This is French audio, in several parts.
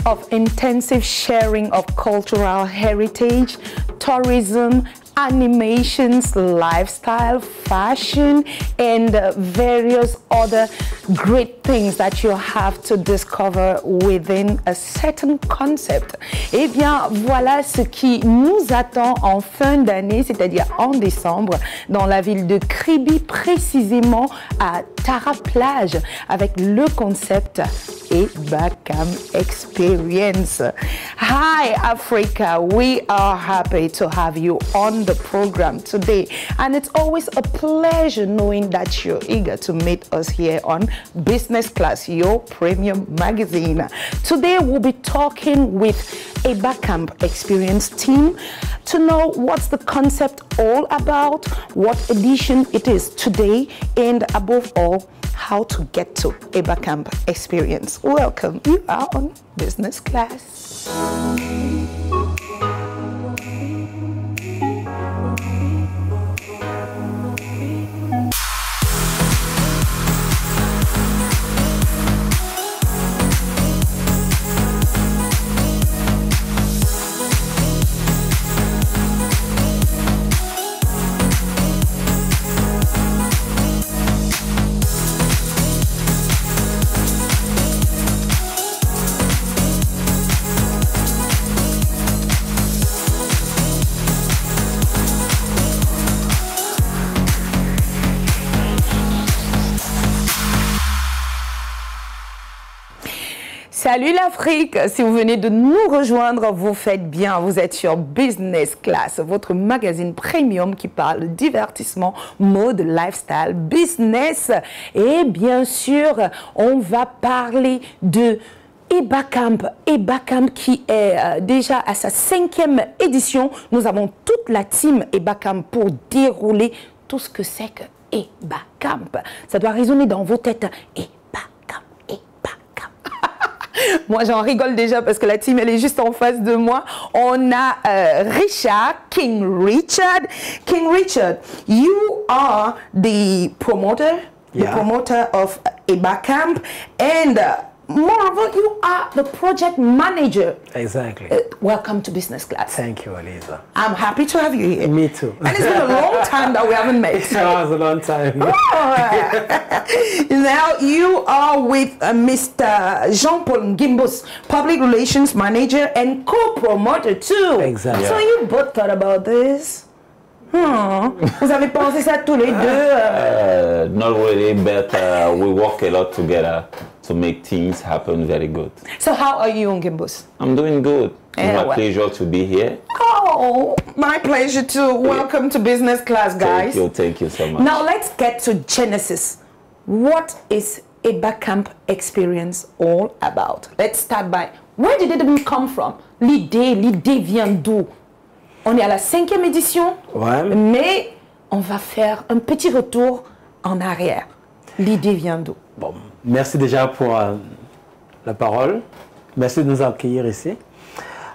of intensive sharing of cultural heritage, tourism, animations, lifestyle, fashion, and various other great things that you have to discover within a certain concept. Eh bien, voilà ce qui nous attend en fin d'année, c'est-à-dire en décembre, dans la ville de Kribi, précisément à Tara Plage, avec le concept Ebakam Experience. Hi Africa, we are happy to have you on the program today, and it's always a pleasure knowing that you're eager to meet us here on Business Class, your premium magazine. Today we'll be talking with Ebakam Experience team to know what's the concept all about, what edition it is today, and above all, how to get to Ebakam Experience. Welcome, you are on Business Class. Salut l'Afrique, si vous venez de nous rejoindre, vous faites bien, vous êtes sur Business Class, votre magazine premium qui parle divertissement, mode, lifestyle, business. Et bien sûr, on va parler de Ebakam. Ebakam qui est déjà à sa 5e édition. Nous avons toute la team Ebakam pour dérouler tout ce que c'est que Ebakam. Ça doit résonner dans vos têtes. Moi, j'en rigole déjà parce que la team, elle est juste en face de moi. On a Richard, King Richard. King Richard, you are the promoter of Ebakam, and moreover, you are the project manager. Exactly. Welcome to Business Class. Thank you, Aliza. I'm happy to have you here. Me too. And it's been a long time that we haven't met. It was a long time. Now you are with Mr. Jean-Paul Gimbos, Public Relations Manager and co-promoter too. Exactly. So you both thought about this? Vous avez pensé ça tous les deux? Not really, but we work a lot together to make things happen very good. So how are you, Gimbos? I'm doing good. It's my pleasure to be here. Oh, my pleasure too. Welcome to Business Class, guys. Thank you so much. Now let's get to Genesis. What is Ebakam Experience all about? Let's start by, where did it even come from? L'idée vient d'où? On est à la 5e édition, mais on va faire un petit retour en arrière. L'idée vient d'où? Bon, merci déjà pour la parole. Merci de nous accueillir ici.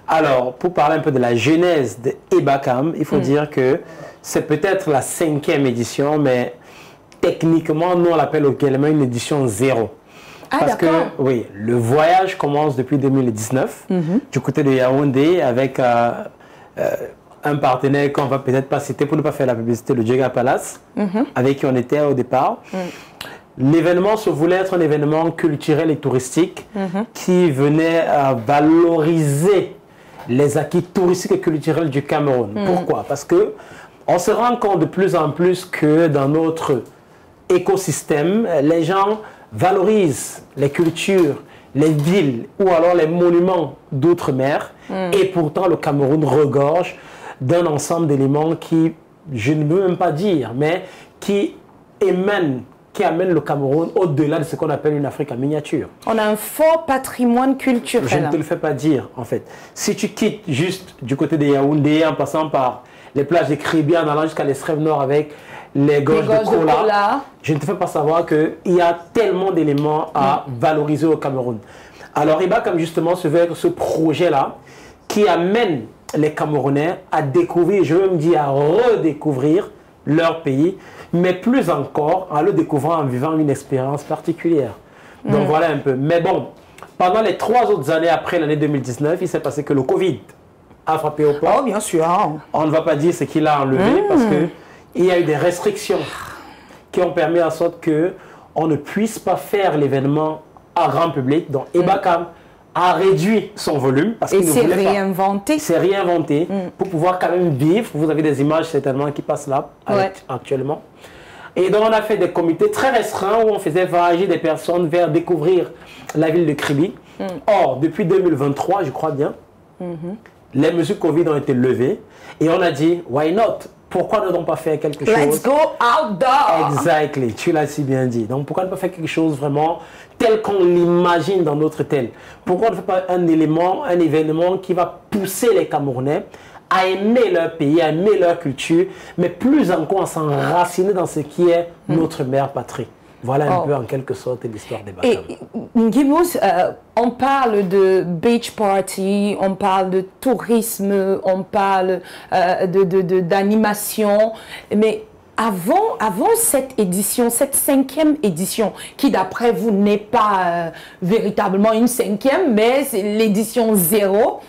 Alors, pour parler un peu de la genèse de Ebakam, il faut dire que c'est peut-être la 5e édition, mais techniquement, nous on l'appelle également une édition 0. Parce que, oui, le voyage commence depuis 2019, du côté de Yaoundé, avec un partenaire qu'on ne va peut-être pas citer pour ne pas faire la publicité, le Djega Palace, avec qui on était au départ. L'événement se voulait être un événement culturel et touristique qui venait valoriser les acquis touristiques et culturels du Cameroun. Pourquoi? Parce que on se rend compte de plus en plus que dans notre écosystème, les gens valorisent les cultures, les villes ou alors les monuments d'outre-mer et pourtant le Cameroun regorge d'un ensemble d'éléments qui, je ne veux même pas dire, mais qui amènent le Cameroun au-delà de ce qu'on appelle une Afrique en miniature. On a un fort patrimoine culturel. Je ne te le fais pas dire, en fait. Si tu quittes juste du côté de Yaoundé, en passant par les plages de Kribi, en allant jusqu'à l'extrême nord avec les gorges de Kola, je ne te fais pas savoir qu'il y a tellement d'éléments à valoriser au Cameroun. Alors, Ebakam, justement, se veut être ce projet-là qui amène les Camerounais à découvrir, je veux me dire à redécouvrir leur pays, mais plus encore en le découvrant en vivant une expérience particulière. Donc voilà un peu. Mais bon, Pendant les 3 autres années après l'année 2019, il s'est passé que le Covid a frappé au port. Oh, bien sûr. On ne va pas dire ce qu'il a enlevé parce qu'il y a eu des restrictions qui ont permis en sorte qu'on ne puisse pas faire l'événement à grand public. Donc, Ebacam a réduit son volume parce qu'il ne voulait pas. Réinventé. C'est réinventé pour pouvoir quand même vivre. Vous avez des images certainement qui passent là actuellement. Et donc on a fait des comités très restreints où on faisait voyager des personnes vers découvrir la ville de Kribi. Or, depuis 2023, je crois bien, les mesures Covid ont été levées et on a dit, why not? Pourquoi ne donc pas faire quelque chose? Let's go outdoor! Exactly, tu l'as si bien dit. Donc pourquoi ne pas faire quelque chose vraiment tel qu'on l'imagine dans notre tel? Pourquoi on ne fait pas un événement qui va pousser les Camerounais à aimer leur pays, à aimer leur culture, mais plus encore à s'enraciner dans ce qui est notre mère patrie. Voilà un peu en quelque sorte l'histoire des Ebacam. Et Ngimous, on parle de beach party, on parle de tourisme, on parle d'animation, mais avant cette édition, cette 5e édition, qui d'après vous n'est pas véritablement une 5e, mais c'est l'édition 0,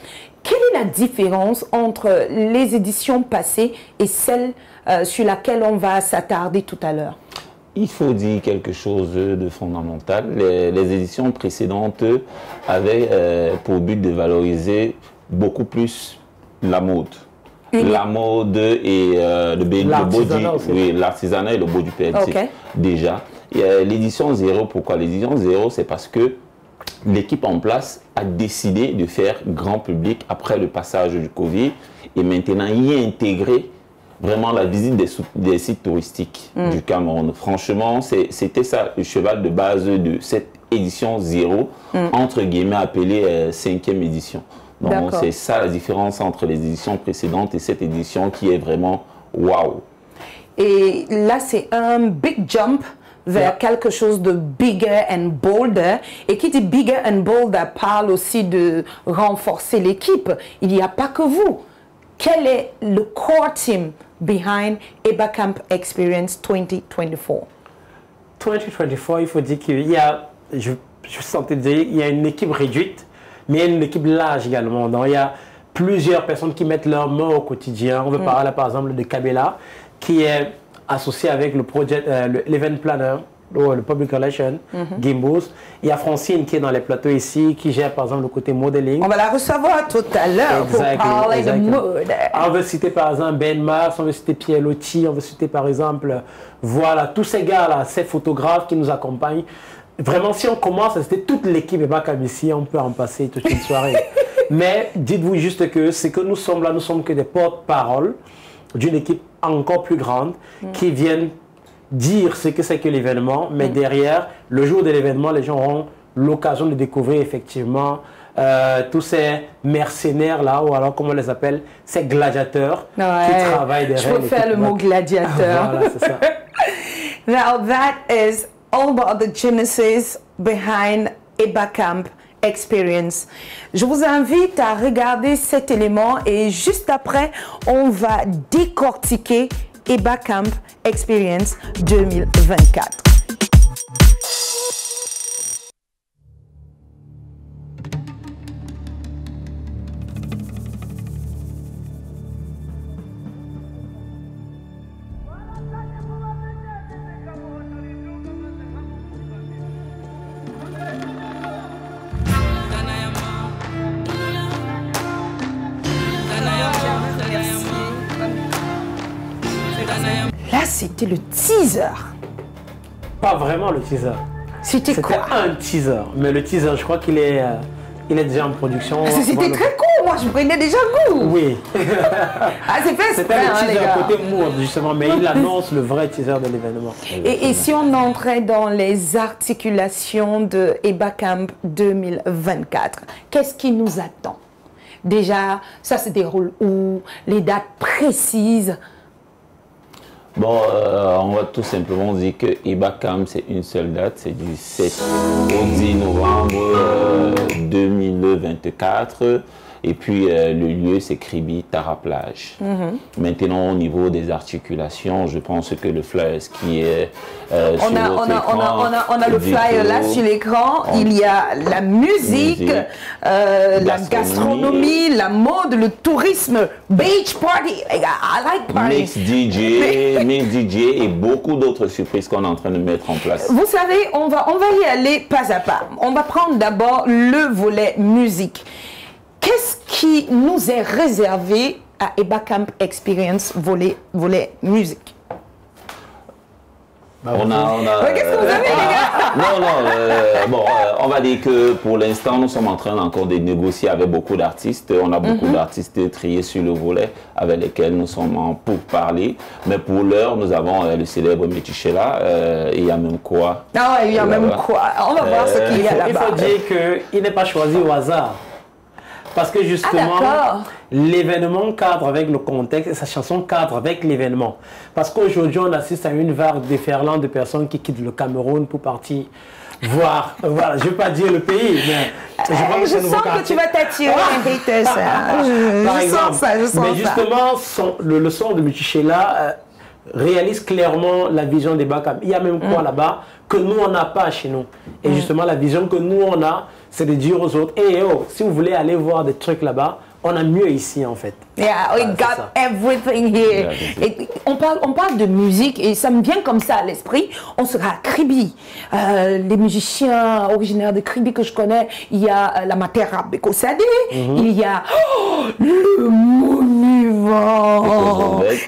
quelle est la différence entre les éditions passées et celle sur laquelle on va s'attarder tout à l'heure? Il faut dire quelque chose de fondamental. Les éditions précédentes avaient pour but de valoriser beaucoup plus la mode. La mode et l'artisanat et le beau du PLT. Déjà. L'édition 0, pourquoi l'édition 0? C'est parce que l'équipe en place a décidé de faire grand public après le passage du Covid et maintenant y intégrer vraiment la visite des sites touristiques du Cameroun. Franchement, c'était ça le cheval de base de cette édition 0, entre guillemets appelée 5e édition. Donc c'est ça la différence entre les éditions précédentes et cette édition qui est vraiment waouh. Et là, c'est un big jump vers quelque chose de bigger and bolder. Et qui dit bigger and bolder parle aussi de renforcer l'équipe. Il n'y a pas que vous. Quel est le core team behind Ebacam Experience 2024? 2024, il faut dire qu'il y a, je sentais dire, il y a une équipe réduite, mais il y a une équipe large également. Donc il y a plusieurs personnes qui mettent leur main au quotidien. On veut parler là, par exemple de Kabela, qui est associé avec le projet, l'event planner, le public relation, Gimbos. Il y a Francine qui est dans les plateaux ici, qui gère par exemple le côté modeling. On va la recevoir tout à l'heure pour parler de mode. On veut citer par exemple Ben Mars, on veut citer Pierre Lotti, on veut citer par exemple, voilà, tous ces gars-là, ces photographes qui nous accompagnent. Vraiment, si on commence à citer toute l'équipe Ebacam ici, on peut en passer toute une soirée. Mais dites-vous juste que c'est que nous sommes là, nous sommes que des porte-parole d'une équipe encore plus grande qui viennent dire ce que c'est que l'événement, mais derrière, le jour de l'événement, les gens auront l'occasion de découvrir effectivement tous ces mercenaires là, ou alors comment on les appelle, ces gladiateurs qui travaillent derrière. Je préfère le mot gladiateur. Voilà, c'est ça. Now that is all about the genesis behind Ebacam Experience. Je vous invite à regarder cet élément et juste après, on va décortiquer Ebacam Experience 2024. Là, c'était le teaser. Pas vraiment le teaser. C'était quoi? Un teaser. Mais le teaser, je crois qu'il est, déjà en production. C'était très court, moi je prenais déjà goût. Oui. C'est fait. C'était le teaser côté mood, justement, mais il annonce le vrai teaser de l'événement. Et si on entrait dans les articulations de Ebacam 2024, qu'est-ce qui nous attend? Déjà, ça se déroule où? Les dates précises? Bon, on va tout simplement dire que Ebacam, c'est une seule date, c'est du 7 au 10 novembre 2024. Et puis le lieu, c'est Kribi Tara-Plage. Maintenant, au niveau des articulations, je pense que le flyer qui est on a le flyer là sur l'écran. Il y a la musique, la gastronomie, la mode, le tourisme, beach party. I like party. Mix DJ et beaucoup d'autres surprises qu'on est en train de mettre en place. Vous savez, on va y aller pas à pas. On va prendre d'abord le volet musique. Qu'est-ce qui nous est réservé à Eba Camp Experience volet musique? Qu'est-ce que vous avez, les gars? Non, on va dire que pour l'instant, nous sommes en train encore de négocier avec beaucoup d'artistes. On a beaucoup d'artistes triés sur le volet avec lesquels nous sommes en pourparlers. Mais pour l'heure, nous avons le célèbre Métichela. Il y a même quoi? Ah ouais, il y a même quoi? On va voir ce qu'il y a là-bas. Il faut dire qu'il n'est pas choisi au hasard. Parce que justement, l'événement cadre avec le contexte et sa chanson cadre avec l'événement. Parce qu'aujourd'hui, on assiste à une vague déferlante de personnes qui quittent le Cameroun pour partir voir, voilà, je ne veux pas dire le pays, mais je sens que tu vas t'attirer un hater, ça. Je sens ça. Mais justement, le son de Métichela réalise clairement la vision des Bakam. Il y a même quoi là-bas que nous, on n'a pas chez nous. Et justement, la vision que nous, on a, c'est de dire aux autres, hey, oh, si vous voulez aller voir des trucs là-bas, on a mieux ici en fait. Yeah, we got everything here. Et on parle de musique et ça me vient comme ça à l'esprit. On sera à Kribi. Les musiciens originaires de Kribi que je connais, il y a la Matera Beko Sadé, il y a le monument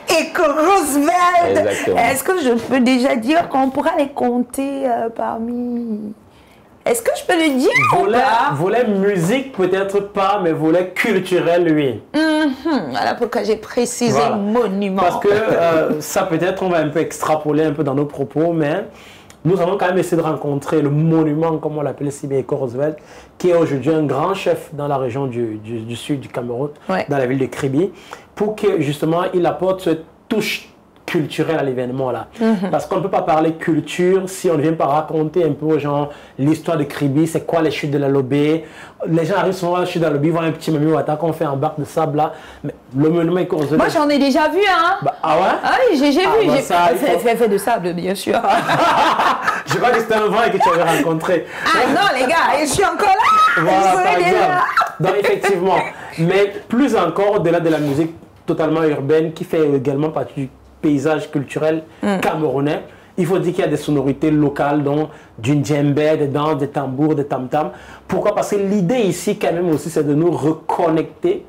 Eco Roosevelt. Est-ce que je peux déjà dire qu'on pourra les compter parmi... Est-ce que je peux le dire volet musique, peut-être pas, mais volet culturel, oui. Voilà pourquoi j'ai précisé monument. Parce que ça, peut-être, on va un peu extrapoler un peu dans nos propos, mais nous avons quand même essayé de rencontrer le monument, comme on l'appelle ici, Eco Roosevelt, qui est aujourd'hui un grand chef dans la région du sud du Cameroun, dans la ville de Kribi, pour que, justement, il apporte cette touche culturel à l'événement là. Parce qu'on ne peut pas parler culture si on ne vient pas raconter un peu aux gens l'histoire de Kribi, c'est quoi les chutes de la Lobé. Les gens arrivent souvent à la chute de la Lobé, ils voient un petit Mami Wata qu'on fait un bac de sable là. Mais le monument est causé. Moi j'en ai déjà vu hein. Ah ouais? Ah oui, j'ai vu, j'ai fait de sable bien sûr. Je crois que c'était un vrai que tu avais rencontré. Ah non les gars, je suis encore là. Voilà, par exemple. Donc effectivement, mais plus encore au-delà de la musique totalement urbaine qui fait également partie du paysage culturel camerounais, il faut dire qu'il y a des sonorités locales, donc d'une djembé, des danses, des tambours, des tam-tams. Pourquoi? Parce que l'idée ici, quand même aussi, c'est de nous reconnecter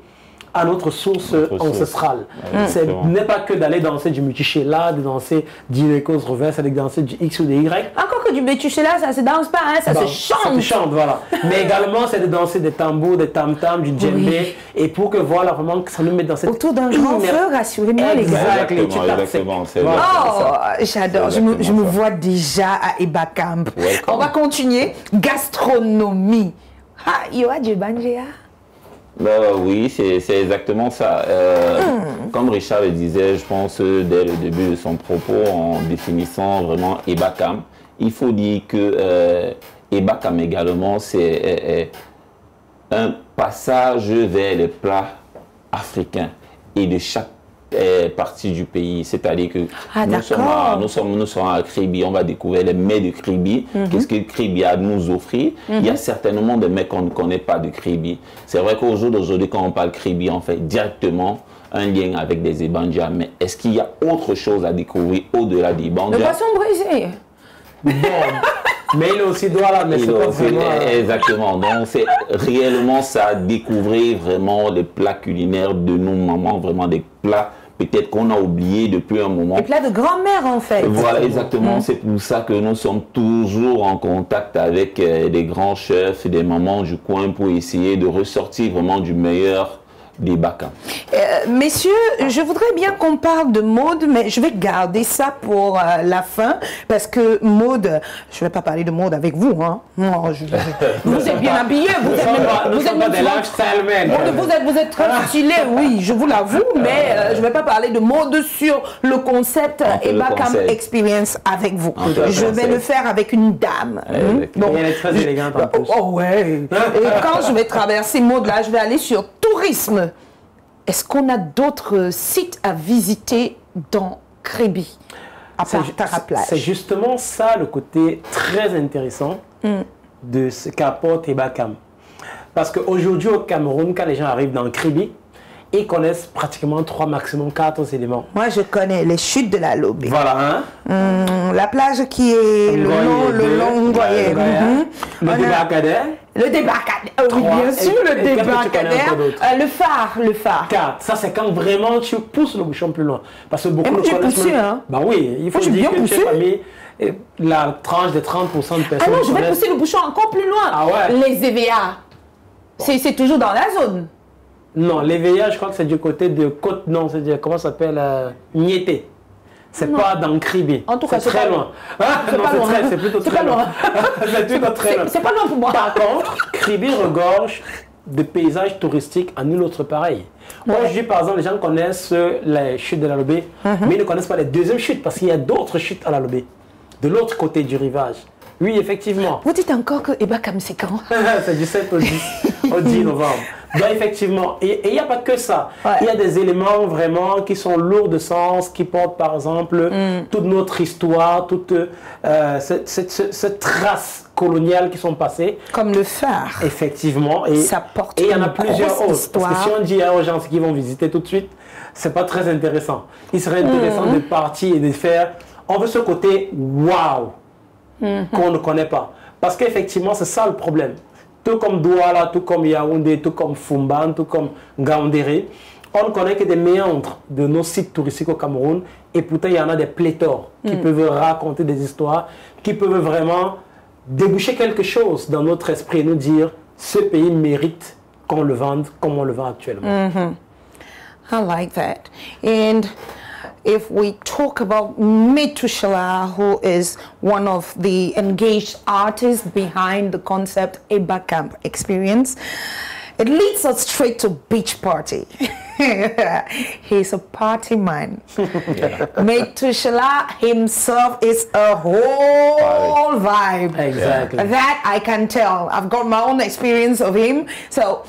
à notre source ancestrale. Ce n'est pas que d'aller danser du Métichela, de danser du Eco Roosevelt, c'est de danser du X ou du Y. Encore que du Métichela, ça ne se danse pas, hein, ça se chante. Ça se chante, voilà. Mais également, c'est de danser des tambours, des tam-tams, du djembé, et pour que voilà vraiment que ça nous mette dans cette... Autour d'un grand feu, rassurez-moi les gars. Exactement. Oh, j'adore, je me vois déjà à Eba Camp. On va continuer. Gastronomie. Ah, il y aura du banjéa. Oui, c'est exactement ça. Comme Richard le disait, je pense, dès le début de son propos, en définissant vraiment Eba Camp, il faut dire que Eba Camp également, c'est un passage vers les plats africains et de chaque partie du pays. C'est-à-dire que nous sommes à Kribi, on va découvrir les mets de Kribi. Qu'est-ce que Kribi a à nous offrir? Il y a certainement des mets qu'on ne connaît pas de Kribi. C'est vrai qu'au jour d'aujourd'hui, quand on parle Kribi, on fait directement un lien avec des Ebandia. Mais est-ce qu'il y a autre chose à découvrir au-delà des Ebandia? Le poisson brisé. Bon. Mais il est aussi droit là, mais c'est pas vraiment... Exactement. Donc, c'est réellement ça, découvrir vraiment les plats culinaires de nos mamans, vraiment des plats peut-être qu'on a oublié depuis un moment. Des plats de grand-mère en fait. Voilà, exactement. C'est pour ça que nous sommes toujours en contact avec des grands chefs, des mamans du coin pour essayer de ressortir vraiment du meilleur des Bakam. Messieurs, je voudrais bien qu'on parle de mode, mais je vais garder ça pour la fin, parce que mode, je ne vais pas parler de mode avec vous, hein. Non, vous êtes bien habillés, vous êtes très stylés, oui, je vous l'avoue, mais je ne vais pas parler de mode sur le concept Eba Camp Experience avec vous. Je vais le faire avec une dame. Donc, elle est très élégante en plus. Oh ouais. Et quand je vais traverser mode là, je vais aller sur tourisme, est-ce qu'on a d'autres sites à visiter dans Kribi, à part Taraplage? C'est justement ça le côté très intéressant de ce qu'apporte Ebakam. Parce qu'aujourd'hui au Cameroun, quand les gens arrivent dans Kribi, ils connaissent pratiquement 3, maximum 4 éléments. Moi, je connais les chutes de la Lobé. Voilà, hein? La plage qui est le long Ngoye. Le débarcadère. Le débarcadère, oui, bien sûr, le débarcadère. Le phare. 4. Ça, c'est quand vraiment tu pousses le bouchon plus loin. Parce que beaucoup de pousser, hein? Bah oui, il faut dire que tu as mis la tranche de 30% de personnes. Ah non, je vais pousser le bouchon encore plus loin. Ah ouais? Les EVA. C'est toujours dans la zone. Non, l'EVA, je crois que c'est du côté de Côte, non, c'est comment ça s'appelle Niété. C'est pas dans Kribi. En tout cas, c'est très loin. C'est plutôt très loin. C'est plutôt très loin. C'est pas loin pour moi. Par contre, Kribi regorge de paysages touristiques à nul autre pareil. Aujourd'hui, par exemple, les gens connaissent les chutes de la Lobé, mais ils ne connaissent pas les deuxièmes chutes parce qu'il y a d'autres chutes à la Lobé, de l'autre côté du rivage. Oui, effectivement. Vous dites encore que Ebakam, c'est quand? C'est du 7 au 10 novembre. Donc effectivement, et il n'y a pas que ça. Il y a des éléments vraiment qui sont lourds de sens, qui portent par exemple toute notre histoire, toute cette trace coloniale qui sont passées. Comme le phare. Effectivement. Et ça porte il y en a plusieurs autres. Histoire. Parce que si on dit aux gens ce qu'ils vont visiter tout de suite, c'est pas très intéressant. Il serait intéressant de partir et de faire, on veut ce côté waouh qu'on ne connaît pas. Parce qu'effectivement, c'est ça le problème. Tout comme Douala, tout comme Yaoundé, tout comme Fumban, tout comme Ngaoundéré, on ne connaît que des méandres de nos sites touristiques au Cameroun. Et pourtant, il y en a des pléthores qui peuvent raconter des histoires, qui peuvent vraiment déboucher quelque chose dans notre esprit et nous dire ce pays mérite qu'on le vende comme on le vend actuellement. I like that. And if we talk about Metushala, who is one of the engaged artists behind the concept Ebakam Experience, it leads us straight to beach party. He's a party man. Metushala himself is a whole vibe. Exactly. That I can tell. I've got my own experience of him. So,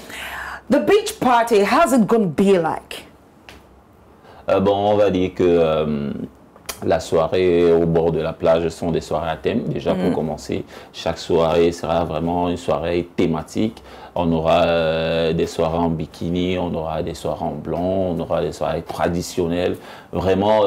the beach party, how's it going to be like? Bon, on va dire que la soirée au bord de la plage sont des soirées à thème. Déjà, pour commencer, chaque soirée sera vraiment une soirée thématique. On aura des soirées en bikini, on aura des soirées en blanc, on aura des soirées traditionnelles. Vraiment,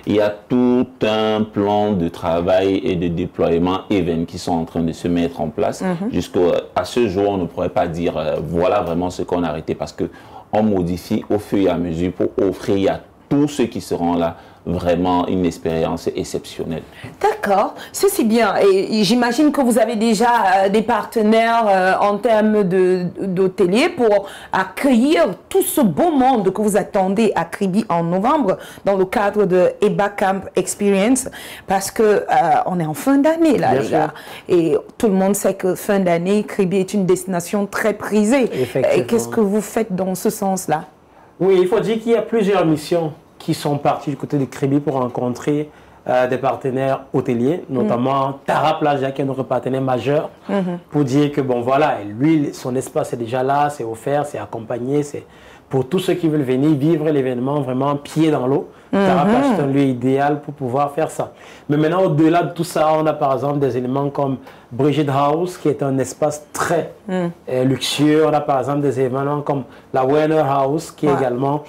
il y a tout un plan de travail et de déploiement event qui sont en train de se mettre en place. Jusqu'à ce jour, on ne pourrait pas dire voilà vraiment ce qu'on a arrêté parce que on modifie au fur et à mesure pour offrir à tous ceux qui seront là vraiment une expérience exceptionnelle. D'accord, c'est bien. Et j'imagine que vous avez déjà des partenaires en termes d'hôteliers pour accueillir tout ce beau monde que vous attendez à Kribi en novembre dans le cadre de Ebakam Experience parce que on est en fin d'année là, les gars. Et tout le monde sait que fin d'année, Kribi est une destination très prisée. Et qu'est-ce que vous faites dans ce sens-là? Oui, il faut dire qu'il y a plusieurs missions qui sont partis du côté de Kribi pour rencontrer des partenaires hôteliers, notamment Taraplage, qui est notre partenaire majeur, pour dire que bon voilà, lui, son espace est déjà là, c'est offert, c'est accompagné, c'est pour tous ceux qui veulent venir vivre l'événement vraiment pied dans l'eau. Taraplage est un lieu idéal pour pouvoir faire ça. Mais maintenant, au-delà de tout ça, on a par exemple des éléments comme Brigitte House, qui est un espace très luxueux. On a par exemple des événements comme la Werner House, qui est également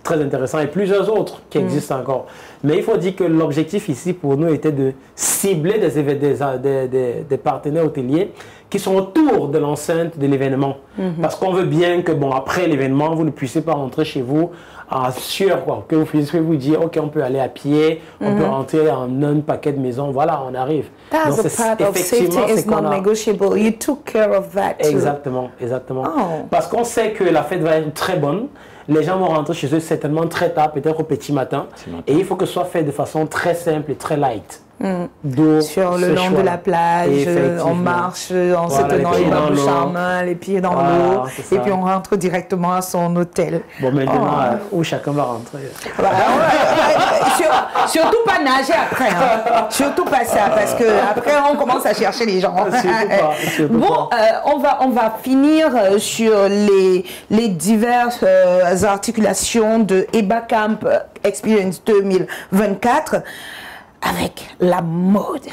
très intéressant, et plusieurs autres qui existent encore. Mais il faut dire que l'objectif ici pour nous était de cibler des partenaires hôteliers qui sont autour de l'enceinte de l'événement. Parce qu'on veut bien que, bon, après l'événement, vous ne puissiez pas rentrer chez vous en sûr, quoi, que vous puissiez vous dire, ok, on peut aller à pied, on peut rentrer en un paquet de maisons, voilà, on arrive. That's a part of safety is non-negotiable. You took care of that too. Exactement, exactement. Parce qu'on sait que la fête va être très bonne. Les gens vont rentrer chez eux certainement très tard, peut-être au petit matin. Et il faut que ce soit fait de façon très simple et très light. Sur le long de la plage, on marche en se tenant les mains bouche en main, les pieds dans l'eau, et puis on rentre directement à son hôtel. Bon, maintenant, où chacun va rentrer. Surtout pas nager après, hein. Surtout pas ça, parce que après on commence à chercher les gens. Surtout bon, on va finir sur les diverses articulations de EBA Camp Experience 2024 avec la mode.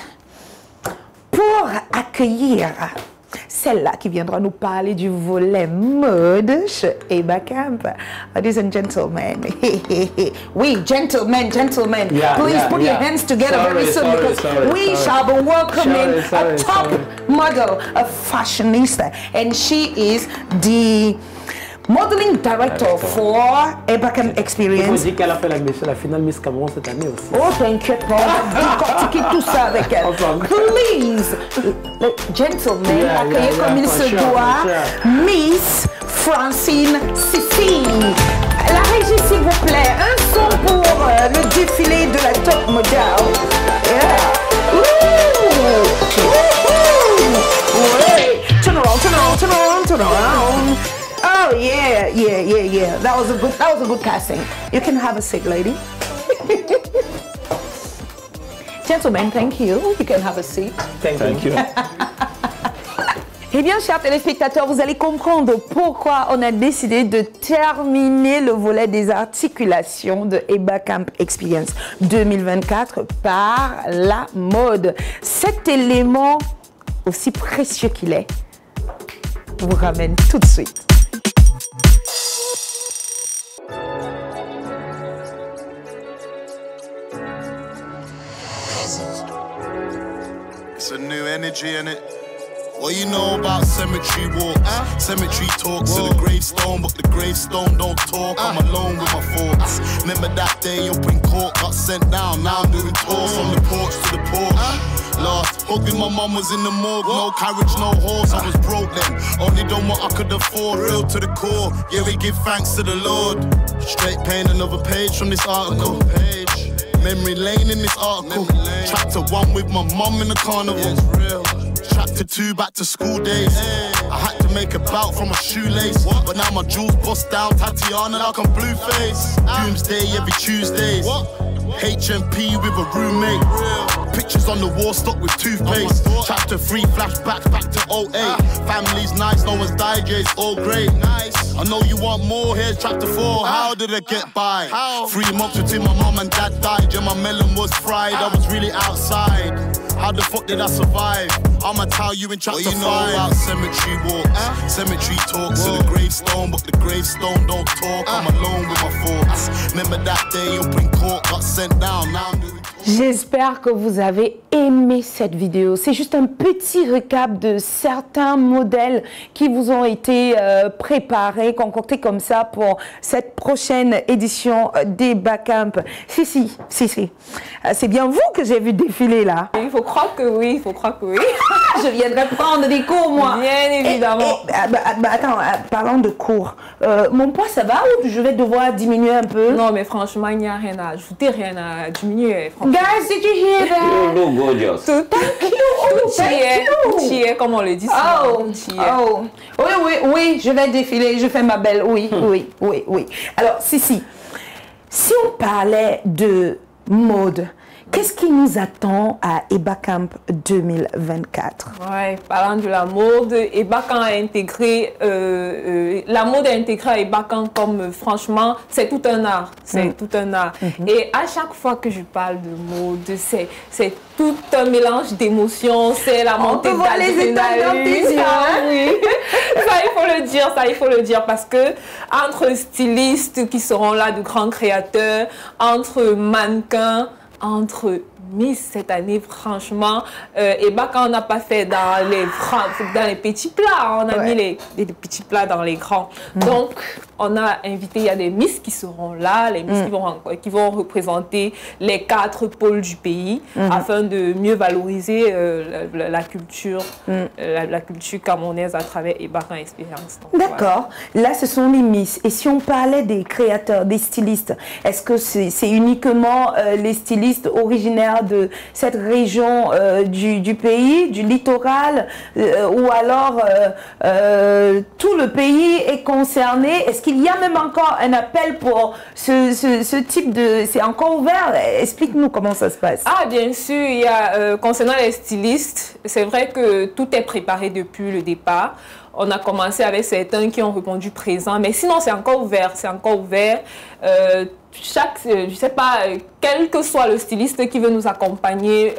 Pour accueillir celle-là qui viendra nous parler du volet mode chez EBA Camp. Ladies and gentlemen. Oui, gentlemen. Please put your hands together very soon because we shall be welcoming a top model, a fashionista. And she is the modeling director for EBA Camp Experience. Il faut dire qu'elle a fait la finale Miss Cameroun cette année aussi. Oh, t'inquiète pas, on va décortiquer tout ça avec elle. Please, gentlemen, accueillez comme il se doit Miss Francine Sissi. La régie, s'il vous plaît, un son pour le défilé de la top model. Yeah. Ouais. Turn around. Oh yeah. That was a good casting. You can have a seat, lady. Gentlemen, thank you. You can have a seat. Thank you. Eh bien, chers téléspectateurs, vous allez comprendre pourquoi on a décidé de terminer le volet des articulations de EBA Camp Experience 2024 par la mode. Cet élément, aussi précieux qu'il est, vous ramène tout de suite. It's a new energy in it. What you know about cemetery walks? Cemetery talks to the gravestone, but the gravestone don't talk. I'm alone with my thoughts. Remember that day up in court, got sent down. Now I'm doing tours from the porch to the porch. Last hugging my mum was in the morgue. No carriage, no horse. I was broke then. Only done what I could afford. Real to the core. Yeah, we give thanks to the Lord. Straight paint another page from this article. Memory lane in this article. Chapter 1 with my mum in the carnival. Chapter 2 back to school days. I had to make a bout from a shoelace. But now my jewels bust down. Tatiana like I'm Blueface. Doomsday every Tuesdays. HMP with a roommate. Pictures on the wall stuck with toothpaste. Chapter 3 flashbacks back to 08. Family's nice, no one's died, yeah, it's all great. I know you want more, here's chapter 4. How did I get by? 3 months between my mom and dad died. Yeah, my melon was fried, I was really outside. How the fuck did I survive? I'ma tell you in chapter 5. Know about cemetery walks, cemetery talks to the gravestone, but the gravestone don't talk. I'm alone with my thoughts. Remember that day up in court, got sent down. Now I'm doing. J'espère que vous avez aimé cette vidéo. C'est juste un petit récap de certains modèles qui vous ont été préparés, concoctés comme ça pour cette prochaine édition d'EBA Camp. Si. C'est bien vous que j'ai vu défiler là. Il faut croire que oui, Je viendrai prendre des cours, moi. Bien évidemment. Attends, parlons de cours. Mon poids, ça va ou je vais devoir diminuer un peu? Non, mais franchement, il n'y a rien à ajouter, rien à diminuer. Guys, did you hear that? You look gorgeous. Tout y est, comme on le dit. Oui, je vais défiler, je fais ma belle. Oui. Alors, si on parlait de mode, qu'est-ce qui nous attend à EBA Camp 2024? Ouais, parlant de la mode, EBA Camp a intégré, la mode est intégrée à EBA Camp comme, franchement, c'est tout un art. Et à chaque fois que je parle de mode, c'est tout un mélange d'émotions, c'est la montée de l'adrénaline. Oui. Ça, il faut le dire, parce que entre stylistes qui seront là, de grands créateurs, entre mannequins, entre Miss cette année, franchement, EBA Camp on n'a pas fait dans les petits plats, on a mis les petits plats dans les grands. Donc, on a invité, il y a des Miss qui seront là, les Miss qui vont représenter les 4 pôles du pays, afin de mieux valoriser la culture camerounaise à travers EBA Camp Experience. D'accord. Voilà. Là, ce sont les Miss. Et si on parlait des créateurs, des stylistes, est-ce que c'est uniquement les stylistes originaires originaires de cette région du pays, du littoral, ou alors tout le pays est concerné? Est-ce qu'il y a même encore un appel pour ce type de... C'est encore ouvert? Explique-nous comment ça se passe. Ah, bien sûr, il y a, concernant les stylistes, c'est vrai que tout est préparé depuis le départ. On a commencé avec certains qui ont répondu présent, mais sinon c'est encore ouvert, c'est encore ouvert. Je sais pas, quel que soit le styliste qui veut nous accompagner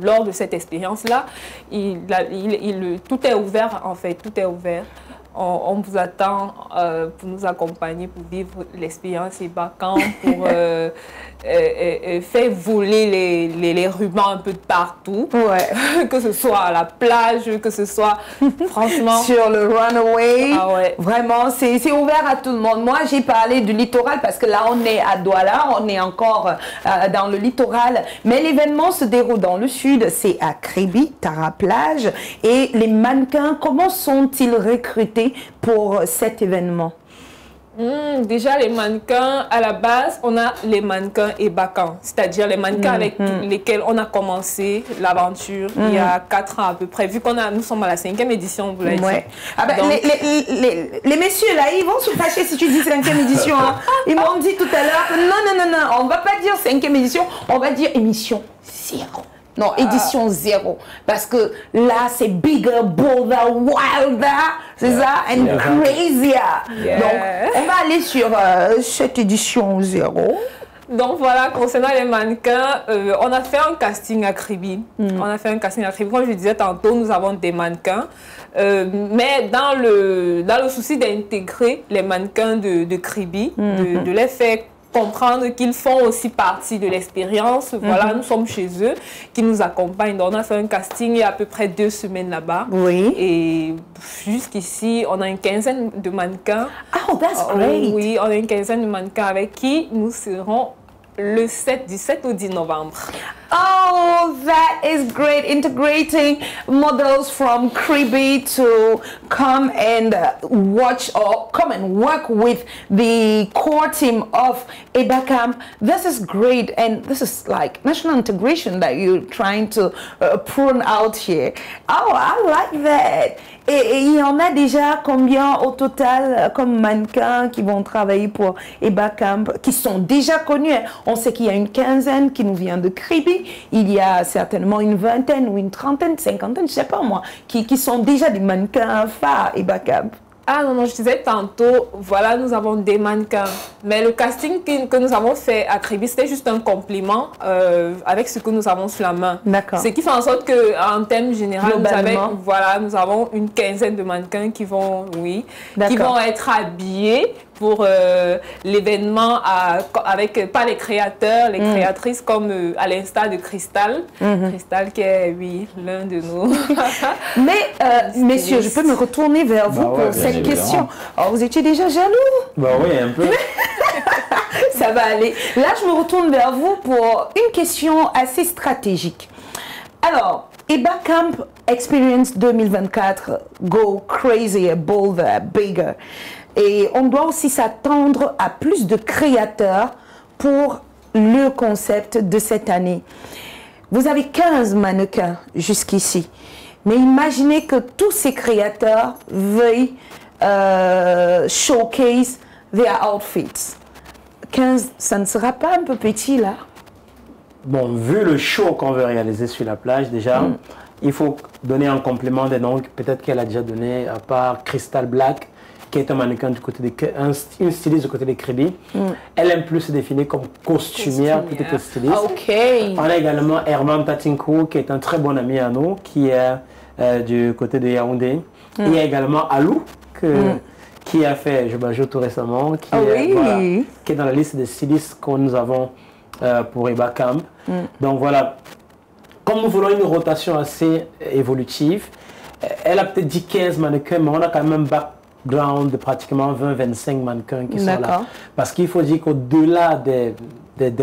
lors de cette expérience-là, tout est ouvert en fait, tout est ouvert. On vous attend pour nous accompagner, pour vivre l'expérience EBACAMP, pour faire voler les rubans un peu de partout. Ouais. Que ce soit à la plage, que ce soit franchement... sur le runway. Ah ouais. Vraiment, c'est ouvert à tout le monde. Moi, j'ai parlé du littoral parce que là, on est à Douala, on est encore dans le littoral. Mais l'événement se déroule dans le sud, c'est à Kribi, Tara Plage. Et les mannequins, comment sont-ils recrutés pour cet événement? Déjà, les mannequins, à la base, on a les mannequins EBACAMP, c'est-à-dire les mannequins avec lesquels on a commencé l'aventure il y a 4 ans à peu près, vu nous sommes à la 5e édition, vous l'avez dit. Ah ben, donc, les messieurs là, ils vont se fâcher si tu dis 5e édition. Hein. Ils m'ont dit tout à l'heure que non, on ne va pas dire 5e édition, on va dire émission 0. Non, édition 0. Parce que là, c'est bigger, bolder, wilder, c'est ça, and crazier. Donc, on va aller sur cette édition 0. Donc voilà, concernant les mannequins, on a fait un casting à Kribi. On a fait un casting à Kribi. Comme je disais tantôt, nous avons des mannequins. Mais dans le souci d'intégrer les mannequins de Kribi, de les faire comprendre qu'ils font aussi partie de l'expérience. Voilà, nous sommes chez eux, qui nous accompagnent. Donc, on a fait un casting il y a à peu près 2 semaines là-bas. Oui. Et jusqu'ici, on a une quinzaine de mannequins. Oh, that's great. Oui, on a une quinzaine de mannequins avec qui nous serons le 7 au 10 novembre. Oh, that is great. Integrating models from Kribi to come and watch or come and work with the core team of EBACAMP. This is great, and this is like national integration that you're trying to prune out here. Oh, I like that. Et il y en a déjà combien au total comme mannequins qui vont travailler pour EBACAMP, qui sont déjà connus? On sait qu'il y a une quinzaine qui nous vient de Kribi. Il y a certainement une vingtaine ou une trentaine, cinquantaine, je ne sais pas moi, qui sont déjà des mannequins phares EBACAMP. Ah non, je disais tantôt, voilà, nous avons des mannequins. Mais le casting que nous avons fait à Kribi, c'était juste un compliment avec ce que nous avons sur la main. D'accord. Ce qui fait en sorte qu'en termes général, nous avons une quinzaine de mannequins qui vont, qui vont être habillés pour l'événement avec pas les créateurs, les créatrices comme à l'instar de Cristal. Cristal qui est, l'un de nous. Mais, messieurs, je peux me retourner vers vous pour cette question. Oh, vous étiez déjà jaloux? Bah oui, un peu. Ça va aller. Là, je me retourne vers vous pour une question assez stratégique. Alors, EBACAMP Experience 2024, Go Crazier, Bolder, Bigger. Et on doit aussi s'attendre à plus de créateurs pour le concept de cette année. Vous avez 15 mannequins jusqu'ici. Mais imaginez que tous ces créateurs veuillent showcase their outfits. 15, ça ne sera pas un peu petit là? Bon, vu le show qu'on veut réaliser sur la plage déjà, il faut donner un complément des noms peut-être qu'elle a déjà donné, à part Crystal Black, qui est un mannequin du côté une styliste du côté des Kribi. Elle aime plus se définir comme costumière plutôt que styliste. Okay. On a également Herman Tatinko, qui est un très bon ami à nous, qui est du côté de Yaoundé. Il y a également Alou, qui a fait Je Bajo tout récemment, qui est dans la liste des stylistes que nous avons pour EBACAMP. Donc voilà, comme nous voulons une rotation assez évolutive, elle a peut-être dit 15 mannequins, mais on a quand même un background de pratiquement 20-25 mannequins qui sont là. Parce qu'il faut dire qu'au-delà des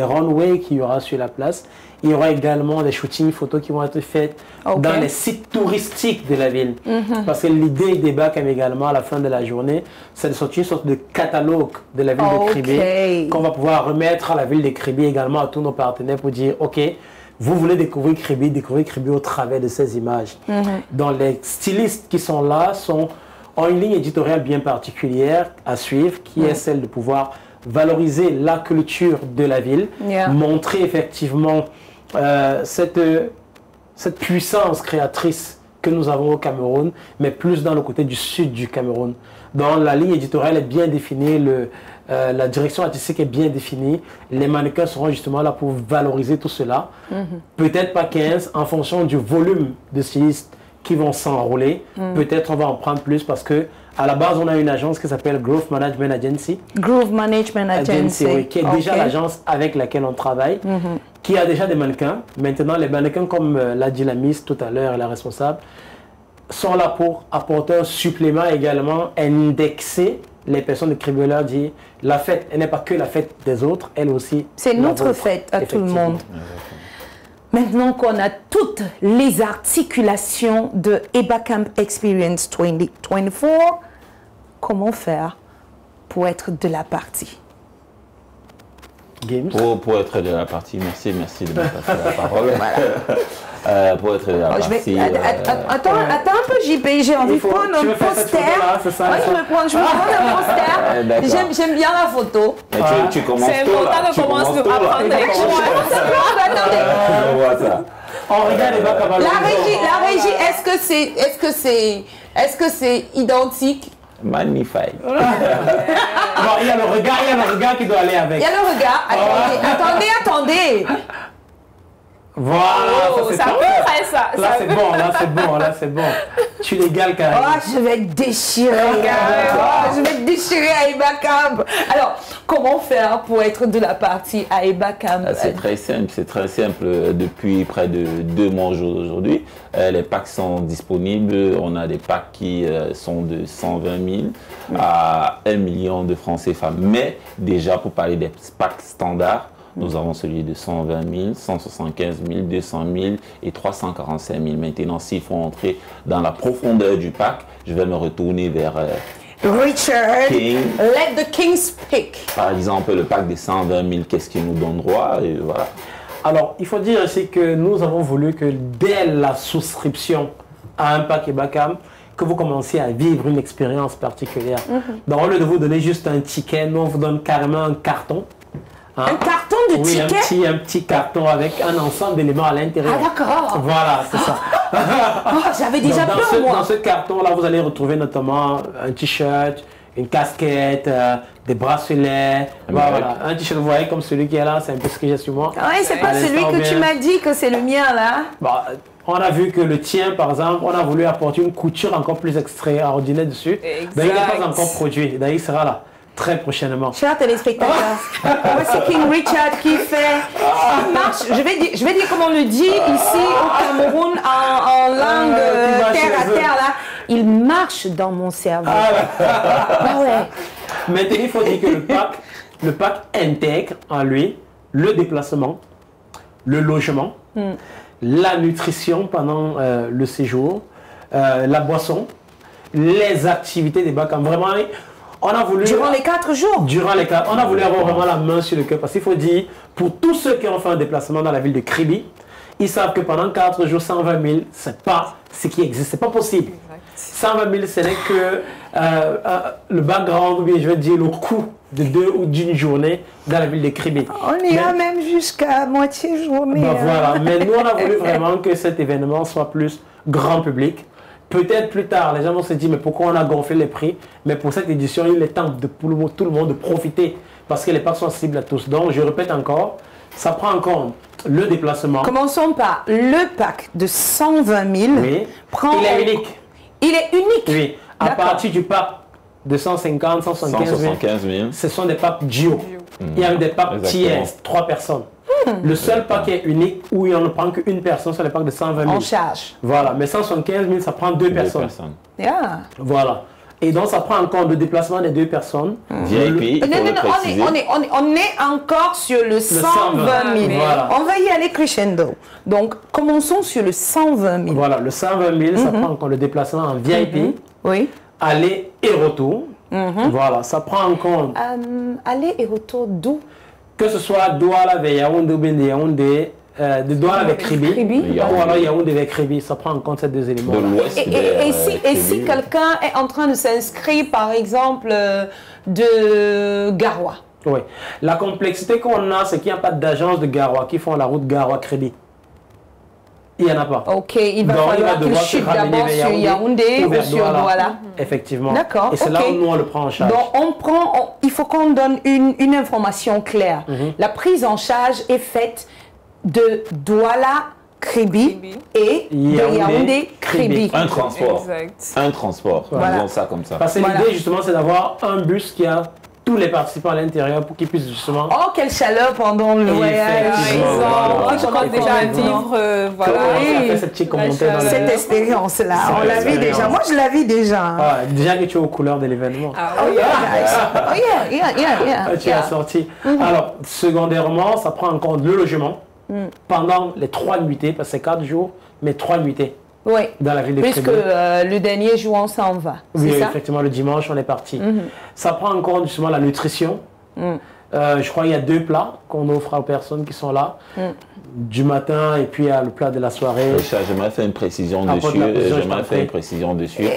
runways qu'il y aura sur la place, il y aura également des shootings photos qui vont être faits dans les sites touristiques de la ville. Parce que l'idée des EBACAMP également, à la fin de la journée, c'est de sortir une sorte de catalogue de la ville de Kribi qu'on va pouvoir remettre à la ville de Kribi également à tous nos partenaires pour dire, OK, vous voulez découvrir Kribi au travers de ces images. Donc les stylistes qui sont là ont une ligne éditoriale bien particulière à suivre, qui est celle de pouvoir valoriser la culture de la ville, montrer effectivement cette puissance créatrice que nous avons au Cameroun, mais plus dans le côté du sud du Cameroun. Donc la ligne éditoriale est bien définie, la direction artistique est bien définie, les mannequins seront justement là pour valoriser tout cela. Peut-être pas 15, en fonction du volume de stylistes qui vont s'enrôler, peut-être on va en prendre plus parce que à la base on a une agence qui s'appelle Growth Management Agency. Growth Management Agency. Oui, qui est déjà l'agence avec laquelle on travaille, qui a déjà des mannequins. Maintenant les mannequins, comme l'a dit la Miss tout à l'heure, la responsable, sont là pour apporter un supplément également, indexer les personnes de Kribi. Leur dit la fête, elle n'est pas que la fête des autres, elle aussi. C'est notre fête à tout le monde. Maintenant qu'on a toutes les articulations de EBA Camp Experience 2024, comment faire pour être de la partie? Games. Pour être de la partie, merci de me passer la parole. Pour être de la partie. Attends un peu, JP, j'ai envie de prendre un poster. Je veux prendre un poster. J'aime bien la photo. Mais tu commences c'est important de commencer à prendre avec moi. On regarde les bacs à ballon. La régie, est-ce que c'est identique? Magnifique. Bon, il y a le regard qui doit aller avec. Il y a le regard. Attendez. Voilà, ça peut faire ça. Là c'est bon. Tu l'égales carrément. Oh, je vais te déchirer. Je vais te déchirer à EBA Camp. Alors, comment faire pour être de la partie à EBA Camp? C'est très simple. Depuis près de 2 mois aujourd'hui, les packs sont disponibles. On a des packs qui sont de 120 000 à 1 million de francs CFA. Mais déjà, pour parler des packs standards, nous avons celui de 120 000, 175 000, 200 000 et 345 000. Maintenant, s'il faut entrer dans la profondeur du pack, je vais me retourner vers Richard, King. Let the king speak. Par exemple, le pack de 120 000, qu'est-ce qu'il nous donne droit et voilà. Alors, il faut dire aussi que nous avons voulu que dès la souscription à un pack EBA Camp, que vous commenciez à vivre une expérience particulière. Donc, au lieu de vous donner juste un ticket, nous on vous donne carrément un carton. Un carton de tickets? Oui, un petit carton avec un ensemble d'éléments à l'intérieur. Ah d'accord. Voilà, c'est ça. J'avais déjà peur, moi. Dans ce carton-là, vous allez retrouver notamment un t-shirt, une casquette, des bracelets. Voilà, un t-shirt, vous voyez, comme celui qui est là, c'est un peu ce que j'ai sur moi. Oui, c'est pas celui que tu m'as dit que c'est le mien, là. Bah, on a vu que le tien, par exemple, on a voulu apporter une couture encore plus extraordinaire dessus. Ben, il n'est pas encore produit. D'ailleurs, il sera là très prochainement. Chers téléspectateurs, voici King Richard qui fait marche. Je vais dire comment on le dit ici au Cameroun en langue terre à terre là. Il marche dans mon cerveau. Maintenant, il faut dire que le pack intègre en lui le déplacement, le logement, la nutrition pendant le séjour, la boisson, les activités des bacs. Vraiment, on a voulu... Durant les 4 jours. On a voulu avoir vraiment la main sur le cœur. Parce qu'il faut dire, pour tous ceux qui ont fait un déplacement dans la ville de Kribi, ils savent que pendant 4 jours, 120 000, ce n'est pas ce qui existe. Ce n'est pas possible. 120 000, ce n'est que le background, ou bien je vais dire le coût de 2 ou d'une journée dans la ville de Kribi. On ira même jusqu'à moitié journée. Voilà. Mais nous, on a voulu vraiment que cet événement soit plus grand public. Peut-être plus tard, les gens vont se dire, mais pourquoi on a gonflé les prix? Mais pour cette édition, il est temps pour tout le monde de profiter parce que les packs sont accessibles à tous. Donc, je répète encore, ça prend en compte le déplacement. Commençons par le pack de 120 000. Oui. Il est unique. Il est unique? Oui. À partir du pack de 150, 175 000, ce sont des packs duo. Il y a des packs tiers, 3 personnes. Le seul pack est unique où il ne prend qu'une personne sur les packs de 120 000. En charge. Voilà, mais 175 000, ça prend 2 personnes. Yeah. Voilà. Et donc, ça prend en compte le déplacement des 2 personnes. VIP, on est encore sur le 120 000. Voilà. On va y aller crescendo. Donc, commençons sur le 120 000. Voilà, le 120 000, ça prend en compte le déplacement en VIP. Oui. Aller et retour. Voilà, ça prend en compte. Aller et retour d'où? Que ce soit Douala vers Yaoundé ou bien Yaoundé de Douala avec Kribi, Kribi. ou alors Yaoundé avec Kribi, ça prend en compte ces deux éléments. De l'ouest Et si quelqu'un est en train de s'inscrire, par exemple, de Garoua? Oui. La complexité qu'on a, c'est qu'il n'y a pas d'agence de Garoua qui font la route Garoua-Kribi. Il n'y en a pas. Ok, il va falloir qu'il chute d'abord sur Yaoundé ou sur Douala. Effectivement. D'accord. Et c'est là où nous, on le prend en charge. Donc, il faut qu'on donne une information claire. La prise en charge est faite de Douala, Kribi et de Yaoundé, Kribi. Un transport. Exact. Un transport. Voilà. Disons ça comme ça. Parce que l'idée, justement, c'est d'avoir un bus qui a tous les participants à l'intérieur pour qu'ils puissent justement... Oh, quelle chaleur pendant le voyage! Moi, je commence déjà à vivre, voilà. Oui, cette petite commentaire dans Cette expérience-là, on la vit déjà. Moi, je la vis déjà. Déjà que tu es aux couleurs de l'événement. Oh, yeah. Tu as sorti. Alors, secondairement, ça prend en compte le logement pendant les 3 nuitées, parce que c'est 4 jours, mais 3 nuitées. Oui, dans la ville de puisque le dernier jour, on s'en va. Oui, ça? effectivement, le dimanche, on est parti. Ça prend en compte justement la nutrition. Je crois qu'il y a 2 plats qu'on offre aux personnes qui sont là. Du matin et puis le plat de la soirée. J'aimerais faire une précision dessus.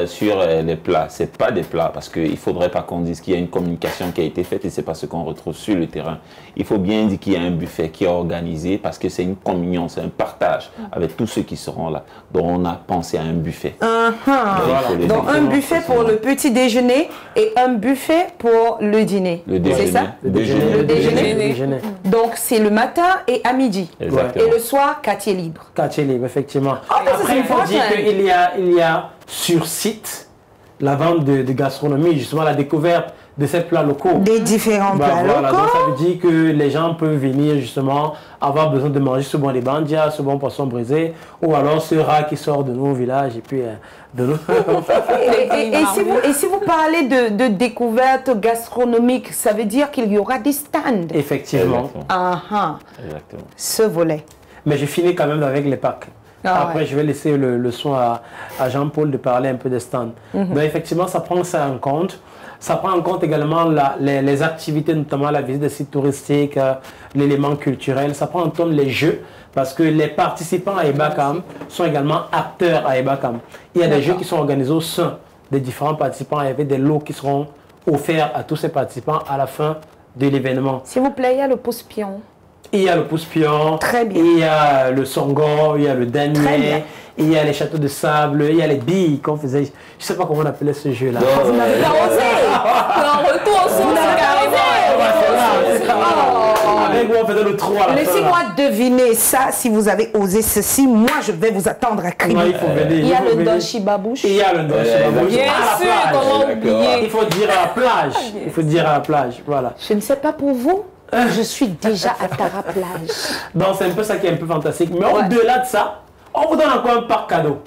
Sur les plats. C'est pas des plats parce qu'il ne faudrait pas qu'on dise qu'il y a une communication qui a été faite et c'est pas ce qu'on retrouve sur le terrain. Il faut bien dire qu'il y a un buffet qui est organisé parce que c'est une communion, c'est un partage avec tous ceux qui seront là. Donc on a pensé à un buffet. Donc un buffet pour le petit déjeuner et un buffet pour le dîner. C'est ça? Le déjeuner. Donc c'est le matin et à midi. Exactement. Et le soir, quartier libre. Quartier libre, effectivement. Après, il faut dire qu'il y a sur site la vente de gastronomie, justement la découverte de ces plats locaux. Des différents plats locaux. Donc ça veut dire que les gens peuvent venir justement avoir besoin de manger ce bon bandia, ce bon poisson brisé, ou alors ce rat qui sort de nos villages et puis de nos... et si vous parlez de découverte gastronomique, ça veut dire qu'il y aura des stands. Effectivement. Exactement. Ce volet. Mais je finis quand même avec les packs. Après, je vais laisser le soin à Jean-Paul de parler un peu des stands. Donc effectivement, ça prend ça en compte. Ça prend en compte également les activités, notamment la visite des sites touristiques, l'élément culturel. Ça prend en compte les jeux, parce que les participants à Ebacam sont également acteurs à Ebacam. Il y a des jeux qui sont organisés au sein des différents participants avec des lots qui seront offerts à tous ces participants à la fin de l'événement. S'il vous plaît, il y a le pouce-pion. Il y a le pouce-pion, très bien. Il y a le songo, il y a le damier, il y a les châteaux de sable, il y a les billes qu'on faisait. Je ne sais pas comment on appelait ce jeu-là. Vous n'avez pas osé. Retour au sources carrément. Avec moi, on faisait le trou à la fin. Laissez-moi deviner ça. Si vous avez osé ceci, moi, je vais vous attendre à Kribi. Il y a le Ndoshi Babouche. Il y a le Ndoshi Babouche. Bien sûr, comment oublier. Il faut dire à la plage. Il faut dire à la plage, voilà. Je ne sais pas pour vous. Je suis déjà à Tara plage. Donc c'est un peu ça qui est un peu fantastique. Mais au-delà de ça, on vous donne encore un pack cadeau.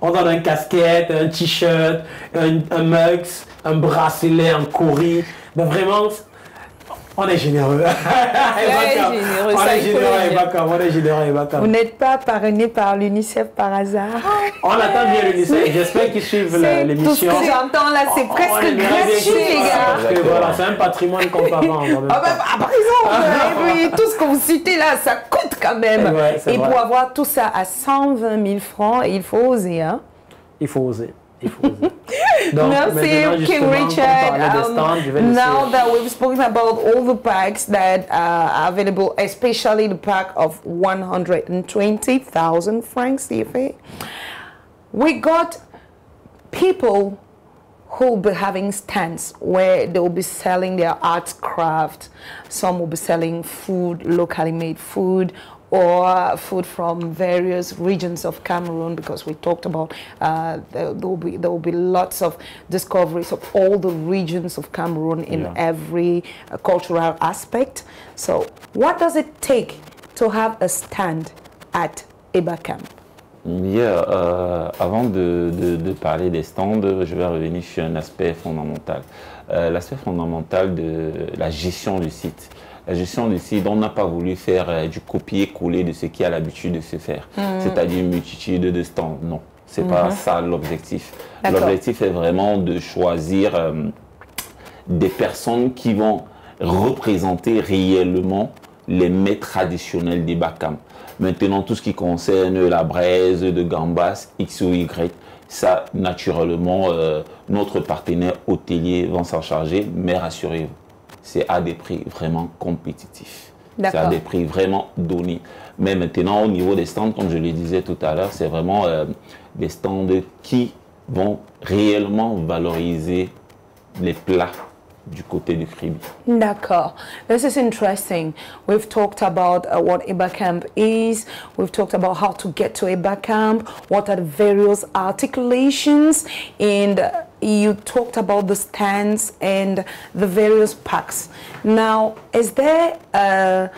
On donne une casquette, un t-shirt, un mug, un bracelet, un courrier. Mais vraiment, on est généreux. On est généreux à Ebacam. Vous n'êtes pas parrainé par l'UNICEF par hasard? On attend bien l'UNICEF. J'espère qu'ils suivent l'émission. Tout ce que j'entends là, c'est presque gratuit, les gars. Parce que voilà, c'est un patrimoine qu'on peut avoir. Par exemple, tout ce que vous citez là, ça coûte quand même. Et pour avoir tout ça à 120 000 francs, il faut oser. Hein? Il faut oser. Donc, merci, King Richard. Now that we've spoken about all the packs that are available, especially the pack of 120,000 francs CFA, we got people who will be having stands where they will be selling their arts craft. Some will be selling food, locally made food, or food from various regions of Cameroon, because we talked about there will be lots of discoveries of all the regions of Cameroon in every cultural aspect. So what does it take to have a stand at Ebacam? Avant de parler des stands, je vais revenir sur un aspect fondamental. L'aspect fondamental de la gestion du site. La gestion du site, on n'a pas voulu faire du copier-coller de ce qui a l'habitude de se faire. C'est-à-dire une multitude de stands. Non, ce n'est pas ça l'objectif. L'objectif est vraiment de choisir des personnes qui vont représenter réellement les mets traditionnels d'Ebacam. Maintenant, tout ce qui concerne la braise de gambas, X ou Y, ça, naturellement, notre partenaire hôtelier va s'en charger, mais rassurez-vous, c'est à des prix vraiment compétitifs. C'est à des prix vraiment donnés. Mais maintenant, au niveau des stands, comme je le disais tout à l'heure, c'est vraiment des stands qui vont réellement valoriser les plats du côté du Kribi. D'accord. This is interesting. We've talked about what Ebacamp is. We've talked about how to get to Ebacamp, what are the various articulations, and you talked about the stands and the various packs. Now, is there a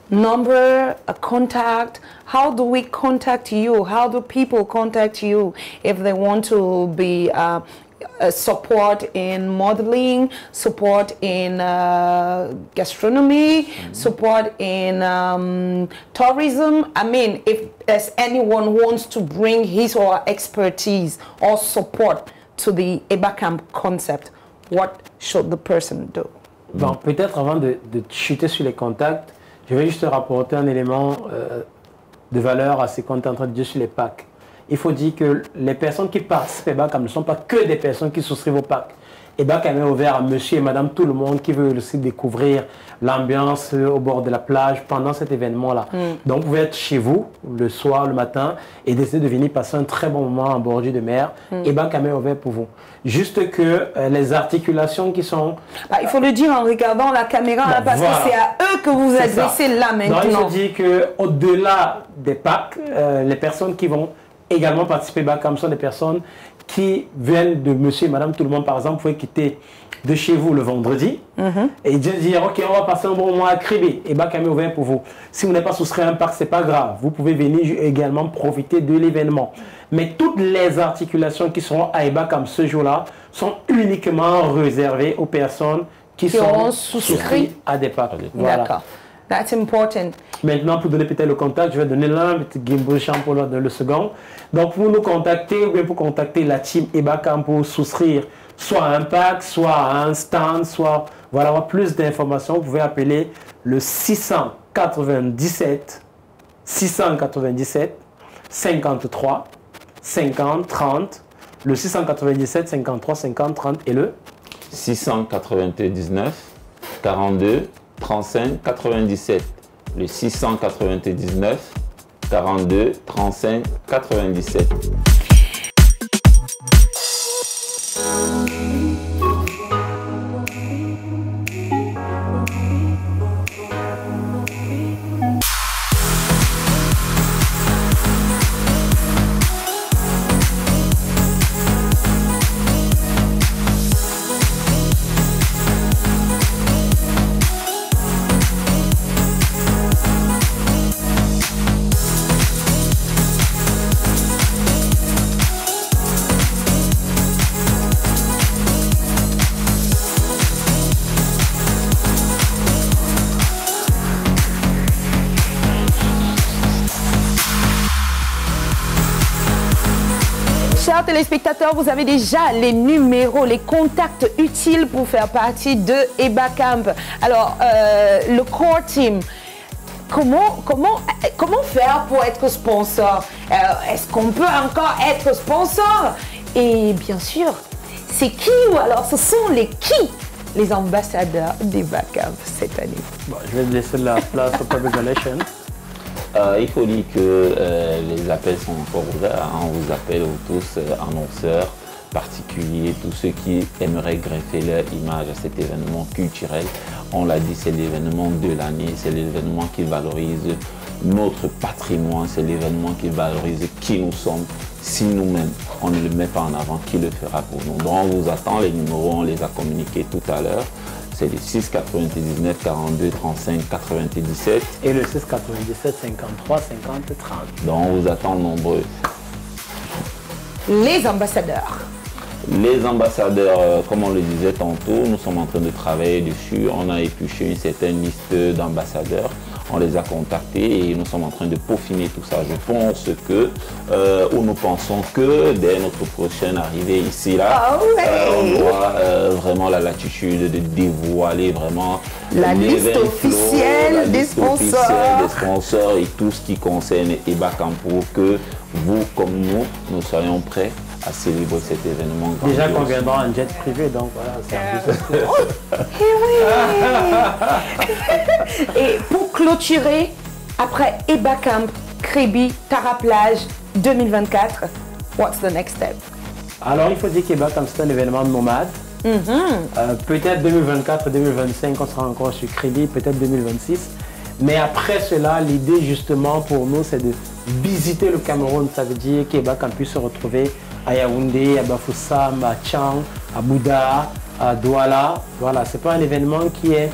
number, a contact? How do we contact you? How do people contact you if they want to be support in modeling, support in gastronomy, support in tourism? I mean, if anyone wants to bring his or her expertise or support to the Ebacamp concept, what should the person do? Bon, peut-être avant de chuter sur les contacts, je vais juste rapporter un élément de valeur à ce qu'on est en train de dire sur les packs. Il faut dire que les personnes qui participent à Ebacamp ne sont pas que des personnes qui souscrivent au pack. Ebacamp est ouvert à monsieur et madame tout le monde qui veut aussi découvrir l'ambiance au bord de la plage pendant cet événement-là. Donc vous pouvez être chez vous le soir, le matin et décider de venir passer un très bon moment en bordure de mer. Ebacamp est ouvert pour vous. Juste que les articulations qui sont... il faut le dire en regardant la caméra là, parce que c'est à eux que vous adressez là maintenant. Donc il faut dire qu'au-delà des packs, les personnes qui vont également participer à Ebacamp sont des personnes qui viennent de monsieur et madame tout le monde. Par exemple, vous pouvez quitter de chez vous le vendredi et dire ok, on va passer un bon moment à Kribi. Ebacamp est ouvert pour vous. Si vous n'êtes pas souscrit à un parc, c'est pas grave. Vous pouvez venir également profiter de l'événement. Mais toutes les articulations qui seront à Ebacamp ce jour-là sont uniquement réservées aux personnes qui sont souscrites à des packs. Voilà. D'accord. That's important. Maintenant, pour donner peut-être le contact, je vais donner l'un, petit Gimbo Champ pour le second. Donc, pour nous contacter, ou bien pour contacter la team Ebacamp pour souscrire soit à un pack, soit à un stand, soit voilà, avoir plus d'informations, vous pouvez appeler le 697 53 50 30, le 697 53 50 30 et le 699 42 35 97, le 699 42 35 97. Chers téléspectateurs, vous avez déjà les numéros, les contacts utiles pour faire partie de Ebacamp. Alors, le core team, comment faire pour être sponsor? Est-ce qu'on peut encore être sponsor? Et bien sûr, c'est qui ou alors ce sont les ambassadeurs d'Ebacamp cette année? Bon, je vais laisser la place au Public Relations. Il faut dire que les appels sont encore ouverts. On vous appelle tous annonceurs, particuliers, tous ceux qui aimeraient greffer leur image à cet événement culturel. On l'a dit, c'est l'événement de l'année, c'est l'événement qui valorise notre patrimoine, c'est l'événement qui valorise qui nous sommes. Si nous-mêmes, on ne le met pas en avant, qui le fera pour nous? Donc on vous attend, les numéros, on les a communiqués tout à l'heure. C'est le 6 99 42 35 97 et le 6 97 53 50 30. Donc on vous attend nombreux. Les ambassadeurs. Les ambassadeurs, comme on le disait tantôt, nous sommes en train de travailler dessus. On a épluché une certaine liste d'ambassadeurs. on les a contactés et nous sommes en train de peaufiner tout ça. Je pense que, ou nous pensons que dès notre prochaine arrivée ici, là, on aura vraiment la latitude de dévoiler vraiment la liste officielle des sponsors et tout ce qui concerne EBACAM pour que vous, comme nous soyons prêts à célébrer cet événement. Déjà qu'on viendra en jet privé, donc voilà, c'est un peu... Et pour clôturer, après EBACAM, Kribi, Tara Plage 2024, what's the next step? Alors, il faut dire qu'EBACAM, c'est un événement nomade. Peut-être 2024, 2025, on sera encore sur Kribi, peut-être 2026. Mais après cela, l'idée justement pour nous, c'est de visiter le Cameroun. Ça veut dire qu'EBACAM puisse se retrouver à Yaoundé, à Bafoussam, à Tchang, à Bouddha, à Douala. Voilà, ce n'est pas un événement qui est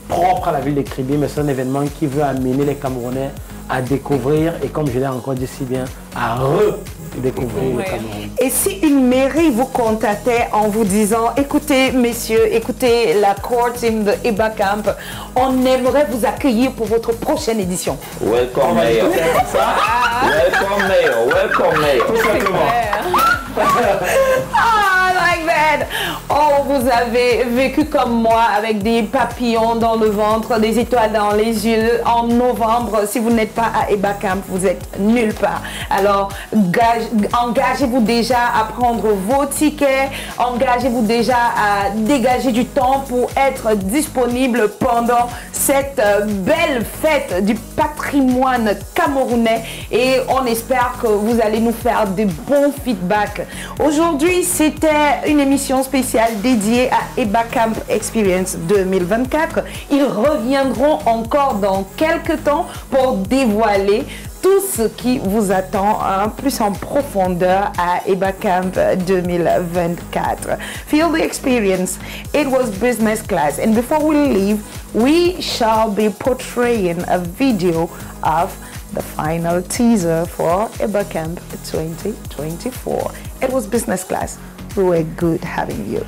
propre à la ville de Kribi, mais c'est un événement qui veut amener les Camerounais à découvrir et, comme je l'ai encore dit si bien, à redécouvrir le Cameroun. Et si une mairie vous contactait en vous disant « Écoutez, messieurs, écoutez la core team de EBACAM, on aimerait vous accueillir pour votre prochaine édition. » Welcome, Mayor. Welcome, Mayor. Welcome, Mayor. Tout simplement. I like that. Oh, vous avez vécu comme moi avec des papillons dans le ventre, des étoiles dans les yeux. En novembre, si vous n'êtes pas à EBACAM, vous êtes nulle part. Alors, engagez-vous déjà à prendre vos tickets. Engagez-vous déjà à dégager du temps pour être disponible pendant cette belle fête du patrimoine camerounais. Et on espère que vous allez nous faire de bons feedbacks. Aujourd'hui, c'était une émission spéciale dédiée à EBACAM Experience 2024. Ils reviendront encore dans quelques temps pour dévoiler tout ce qui vous attend plus en profondeur à EBACAM 2024. Feel the experience. It was business class. And before we leave, we shall be portraying a video of the final teaser for EBACAM 2024. It was business class. We were good having you.